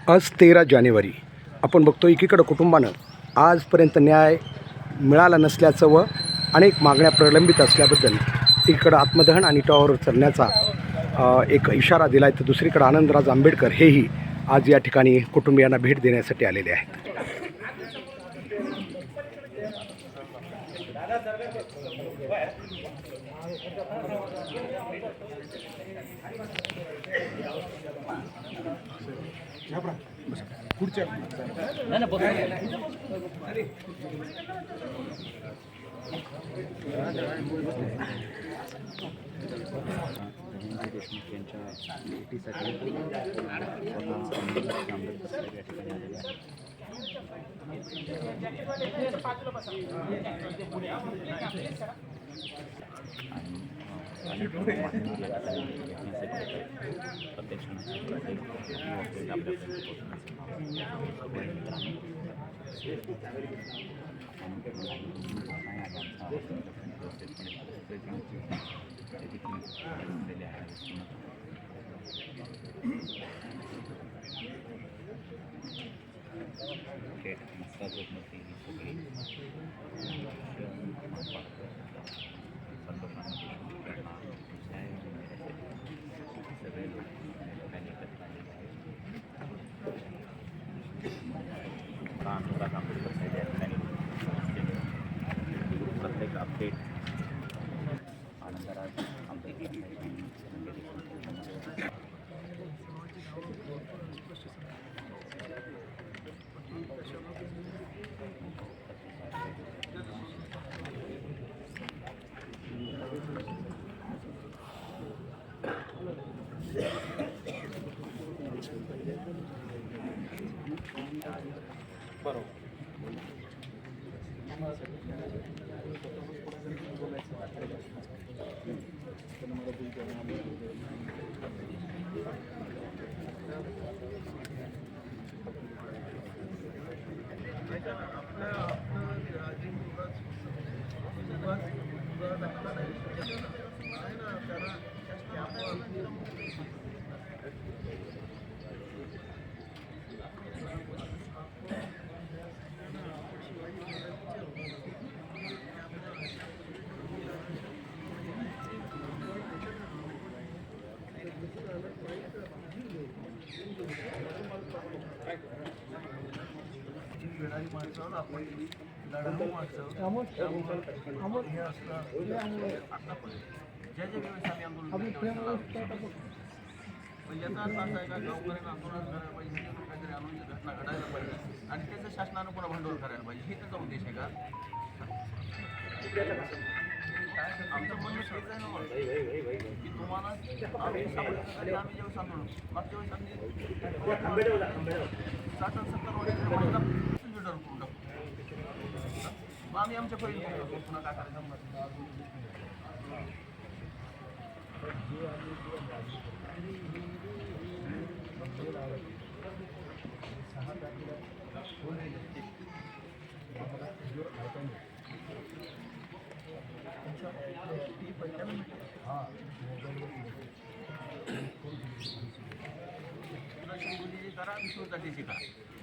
आज 13 जानेवारी आपण बघतो एकीकडं कुटुंबानं आजपर्यंत न्याय मिळाला नसल्याचं व अनेक मागण्या प्रलंबित असल्याबद्दल एकीकडं आत्मदहन आणि टॉवर चढण्याचा एक इशारा दिला आहे, तर दुसरीकडे आनंदराज आंबेडकर हेही आज या ठिकाणी कुटुंबियांना भेट देण्यासाठी आलेले आहेत. देशमुख यांच्या भेटीसाठी आंबेडकर या ठिकाणी आलेले आहेत. प्रत्येक अपडेट आनंदराज आंबेडकर आणि त्याचं शासनानं पुन्हा भांडवल करायला पाहिजे, हे त्याचा उद्देश आहे का? आमचं म्हणणं हेच आहे ना की तुम्हाला आम्ही जेव्हा सांगतो मागच्या वेळेस आम्ही 60-70 करून टाकू. मग आम्ही आमच्या पहिली पुन्हा काय करायचं.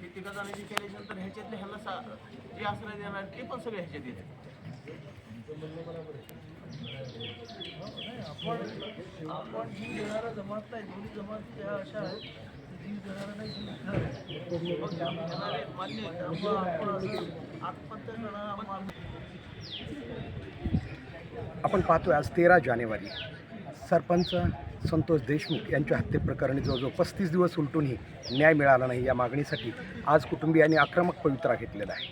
हे तिघा जणांची केल्यानंतर ह्याच्यातले ह्याला जे आश्रय देणार ते पण सगळे ह्याच्यात येते. आपण जीव देणारा जमात नाही, दोन्ही जमाती अशा आहेत जीव देणारा नाही, मान्य आत्महत्या करणारा. आपण पाहतोय आज 13 जानेवारी सरपंच संतोष देशमुख यांच्या हत्येप्रकरणी जवळजवळ 35 दिवस उलटूनही न्याय मिळाला नाही. या मागणीसाठी आज कुटुंबियांनी आक्रमक पवित्रा घेतलेला आहे.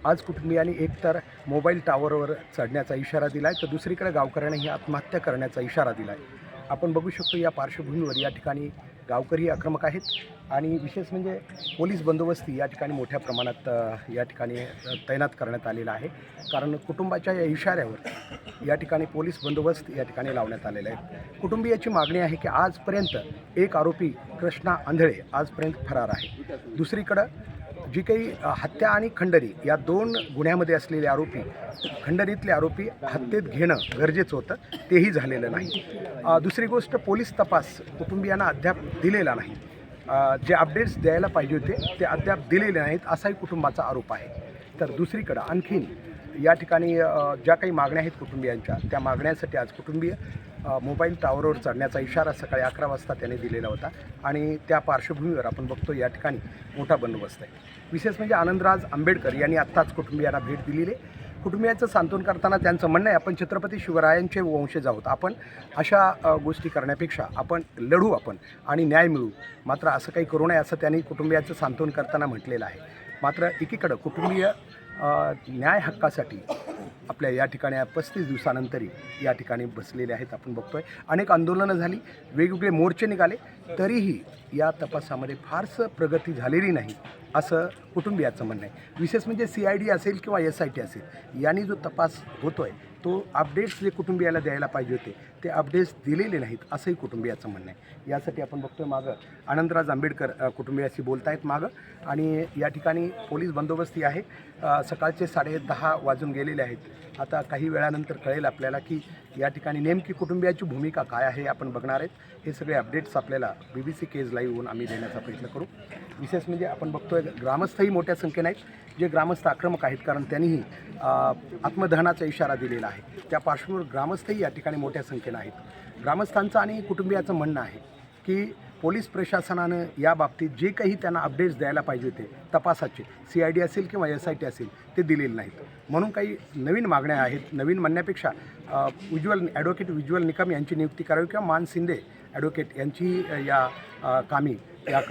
आज कुटुंबियांनी एकतर मोबाईल टावरवर चढण्याचा इशारा दिला आहे, तर दुसरीकडे गावकऱ्यांनी आत्महत्या करण्याचा इशारा दिला आहे. आपण बघू शकतो या पार्श्वभूमीवर या ठिकाणी गावकरी आक्रमक आहेत आणि विशेष म्हणजे पोलीस बंदोबस्ती या ठिकाणी मोठ्या प्रमाणात या ठिकाणी तैनात करण्यात आलेला आहे. कारण कुटुंबाच्या या इशाऱ्यावर या ठिकाणी पोलीस बंदोबस्त या ठिकाणी लावण्यात आलेला आहे. कुटुंबियाची मागणी आहे की आजपर्यंत एक आरोपी कृष्णा आंधळे आजपर्यंत फरार आहे. दुसरीकडं जी काही हत्या आणि खंडणी या दोन गुन्ह्यामध्ये असलेले आरोपी, खंडणीतले आरोपी हत्येत घेणं गरजेचं होतं, तेही झालेलं नाही. दुसरी गोष्ट, पोलीस तपास कुटुंबियांना अद्याप दिलेला नाही. जे अपडेट्स द्यायला पाहिजे होते ते अद्याप दिलेले नाहीत असाही कुटुंबाचा आरोप आहे. तर दुसरीकडं आणखीन या ठिकाणी ज्या काही मागण्या आहेत कुटुंबियांच्या, त्या मागण्यासाठी आज कुटुंबीय मोबाईल टावरवर चढण्याचा इशारा सकाळी 11 वाजता त्याने दिलेला होता आणि त्या पार्श्वभूमीवर आपण बघतो या ठिकाणी मोठा बंदोबस्त आहे. विशेष म्हणजे आनंदराज आंबेडकर यांनी आत्ताच कुटुंबियांना भेट दिलेली आहे. कुटुंबियांचं सांत्वन करताना त्यांचं म्हणणं आहे, आपण छत्रपती शिवरायांचे वंशज आहोत, आपण अशा गोष्टी करण्यापेक्षा आपण लढू आपण आणि न्याय मिळू, मात्र असं काही करू नये असं त्यांनी कुटुंबियांचं सांत्वन करताना म्हटलेलं आहे. मात्र एकीकडं कुटुंबीय न्याय हक्कासाठी आपल्या या ठिकाणी 35 दिवसानंतरही या ठिकाणी बसलेले आहेत. आपण बघतोय अनेक आंदोलनं झाली, वेगवेगळे मोर्चे निघाले, तरीही या तपासामध्ये फारसं प्रगती झालेली नाही असं कुटुंबियाचं म्हणणं आहे. विशेष म्हणजे CID असेल किंवा SIT असेल, यांनी जो तपास होतो आहे तो अपडेट्स जे कुटुंबियाला द्यायला पाहिजे होते ते अपडेट्स दिलेले नाहीत असंही कुटुंबियाचं म्हणणं आहे. यासाठी आपण बघतोय मागं आनंदराज आंबेडकर कुटुंबियाशी बोलत आहेत मागं, आणि या ठिकाणी पोलीस बंदोबस्ती आहे. सकाळचे 10:30 वाजून गेलेले आहेत. आता काही वेळानंतर कळेल आपल्याला की या ठिकाणी नेमकी कुटुंबियाची भूमिका काय आहे, आपण बघणार आहेत. हे सगळे अपडेट्स आपल्याला BBC केज लाईव्हहून आम्ही देण्याचा प्रयत्न करू. विशेष म्हणजे आपण बघतोय ग्रामस्थही मोठ्या संख्येने आहेत, जे ग्रामस्थ आक्रमक आहेत, कारण त्यांनीही आत्मदहनाचा इशारा दिलेला आहे. त्या पार्श्वभूमीवर ग्रामस्थही या ठिकाणी मोठ्या संख्येने आहेत. ग्रामस्थांचं आणि कुटुंबियाचं म्हणणं आहे की पोलीस प्रशासनानं या बाबतीत जे काही त्यांना अपडेट्स द्यायला पाहिजे होते तपासाचे, CID असेल किंवा SIT असेल, ते दिलेले नाहीत. म्हणून काही नवीन मागण्या आहेत. नवीन म्हणण्यापेक्षा ॲडव्होकेट उज्ज्वल निकम यांची नियुक्ती करावी किंवा मान शिंदे ॲडव्होकेट यांची या कामी या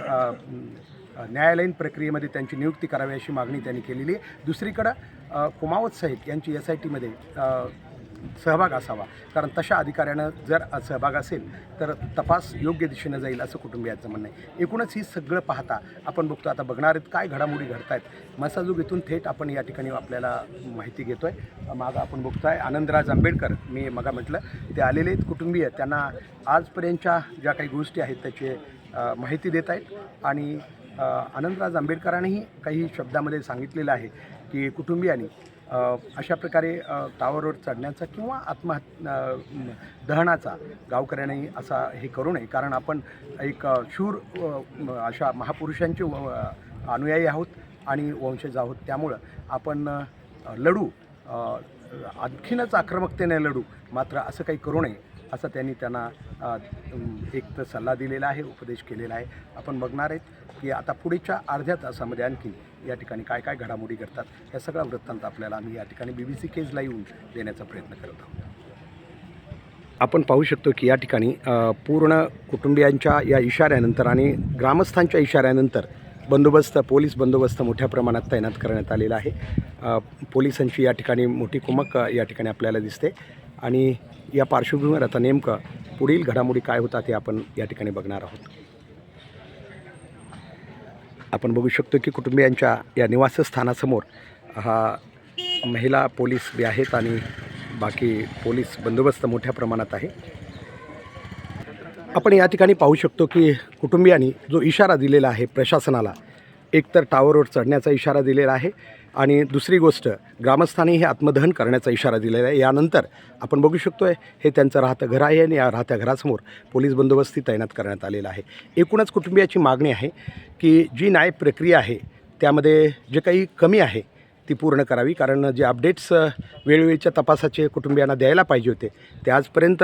न्यायालयीन प्रक्रियेमध्ये त्यांची नियुक्ती करावी अशी मागणी त्यांनी केलेली आहे. दुसरीकडं कुमावत साहेब यांची SITमध्ये सहभाग असावा, कारण तशा अधिकाऱ्यानं जर सहभाग असेल तर तपास योग्य दिशेनं जाईल असं कुटुंबियांचं म्हणणं आहे. एकूणच ही सगळं पाहता आपण बघतो, आता बघणार आहेत काय घडामोडी घडत आहेत. मसाजूग इथून थेट आपण या ठिकाणी आपल्याला माहिती घेतो आहे. मागं आपण बघतो आहे आनंदराज आंबेडकर, मी मगा म्हटलं ते आलेले आहेत कुटुंबीय, त्यांना आजपर्यंतच्या ज्या काही गोष्टी आहेत त्याची माहिती देत आहेत. आणि आनंदराज आंबेडकरांनीही काही शब्दामध्ये सांगितलेलं आहे की कुटुंबियांनी अशा प्रकारे टावरवर चढण्याचा किंवा दहनाचा गावकऱ्यांनी असा हे करू नये, कारण आपण एक शूर अशा महापुरुषांचे अनुयायी आहोत आणि वंशज आहोत. त्यामुळं आपण लढू, आणखीनच आक्रमकतेने लढू, मात्र असं काही करू नये असं त्यांना एक तर सल्ला दिलेला आहे, उपदेश केलेला आहे. आपण बघणार आहेत की आता पुढच्या अर्ध्या तासामध्ये आणखी या ठिकाणी काय काय घडामोडी घडतात या सगळा वृत्तांत आपल्याला आम्ही या ठिकाणी BBC केज लाईव्ह देण्याचा प्रयत्न करत आहोत. आपण पाहू शकतो की या ठिकाणी पूर्ण कुटुंबियांच्या या इशाऱ्यानंतर आणि ग्रामस्थांच्या इशाऱ्यानंतर पोलीस बंदोबस्त मोठ्या प्रमाणात तैनात करण्यात आलेला आहे. पोलिसांची या ठिकाणी मोठी कुमक या ठिकाणी आपल्याला दिसते आणि या पार्श्वभूमीवर आता नेमकं पुढील घडामोडी काय होतात हे आपण या ठिकाणी बघणार आहोत. आपण बघू शकतो की कुटुंबियांच्या या निवासस्थानासमोर हा महिला पोलीस बी आहेत आणि बाकी पोलीस बंदोबस्त मोठ्या प्रमाणात आहे. आपण या ठिकाणी पाहू शकतो की कुटुंबियांनी जो इशारा दिलेला आहे प्रशासनाला, एकतर टावरवर चढण्याचा इशारा दिलेला आहे आणि दुसरी गोष्ट ग्रामस्थांनी हे आत्मदहन करण्याचा इशारा दिलेला आहे. यानंतर आपण बघू शकतो हे त्यांचं राहतं घर आहे आणि या राहत्या घरासमोर पोलीस बंदोबस्ती तैनात करण्यात आलेला आहे. एकूणच कुटुंबियाची मागणी आहे की जी न्याय प्रक्रिया आहे त्यामध्ये जे काही कमी आहे ती पूर्ण करावी, कारण जे अपडेट्स वेळोवेळीच्या तपासाचे कुटुंबियांना द्यायला पाहिजे होते ते आजपर्यंत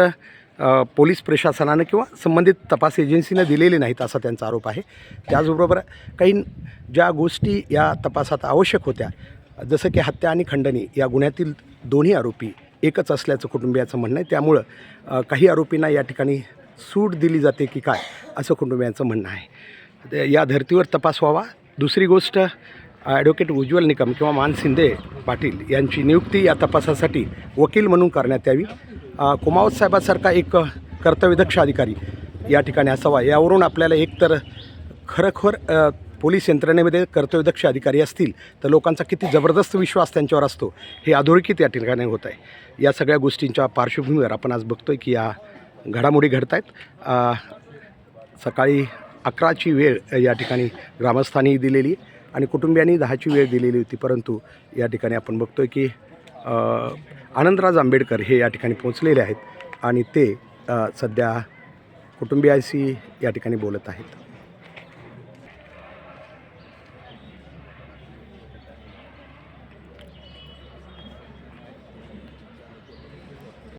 पोलीस प्रशासनानं किंवा संबंधित तपास एजन्सीनं दिलेले नाहीत असा त्यांचा आरोप आहे. त्याचबरोबर काही ज्या गोष्टी या तपासात आवश्यक होत्या, जसं की हत्या आणि खंडणी या गुन्ह्यातील दोन्ही आरोपी एकच असल्याचं कुटुंबियाचं म्हणणं आहे. त्यामुळं काही आरोपींना या ठिकाणी सूट दिली जाते की काय असं कुटुंबियांचं म्हणणं आहे. या धर्तीवर तपास व्हावा. दुसरी गोष्ट ॲडव्होकेट उज्ज्वल निकम किंवा मान शिंदे पाटील यांची नियुक्ती या तपासासाठी वकील म्हणून करण्यात यावी. कुमावत साहेबासारखा एक कर्तव्यदक्ष अधिकारी या ठिकाणी असावा. यावरून आपल्याला एकतर खरोखर पोलीस यंत्रणेमध्ये कर्तव्यदक्ष अधिकारी असतील तर लोकांचा किती जबरदस्त विश्वास त्यांच्यावर असतो हे अधोरेखित या ठिकाणी होत आहे. या सगळ्या गोष्टींच्या पार्श्वभूमीवर आपण आज बघतोय की या घडामोडी घडत आहेत. सकाळी 11ची वेळ या ठिकाणी ग्रामस्थांनी दिलेली आणि कुटुंबियांनी 10ची वेळ दिलेली होती, परंतु या ठिकाणी आपण बघतोय की आनंदराज आंबेडकर हे या ठिकाणी पोहोचलेले आहेत आणि ते सध्या कुटुंबियाशी या ठिकाणी बोलत आहेत.